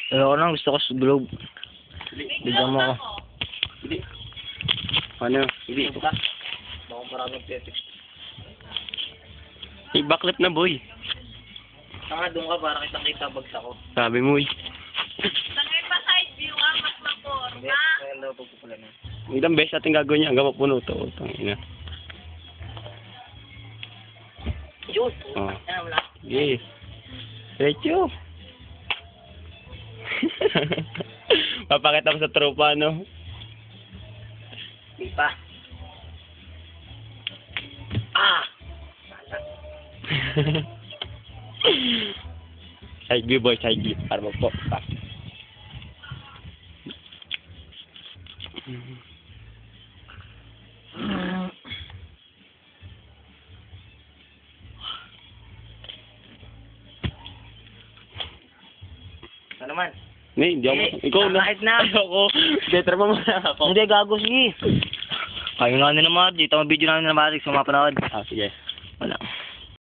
Ayoko na, gusto ko sa globe. Bigyan mo ako. Hindi. Ano? Hindi. Baka maraming tetext. I-backlip na, boy. Saka doon ka para kitang-kita bagsak ko. Sabi mo, eh. Tangay pa side view ah, mas Hindi, maporma. kaya daw pagpupula na. Ilang beses natin gagawin niya hanggang mapuno to. Tangina. Yun! Oh. Ano wala? Yes. Diretso. Papakita mo sa tropa, no? Di pa. Ah! Side view, boy. Side view. Para magpo. Pa. Ano naman? Hindi ako. Ikaw na. Kahit na. Ayoko. Hindi, trapa mo na ako. Hindi, gago, sige. Kayo nga na naman, dito ang video namin na Matrix, sumapanood. Ah, sige. Wala.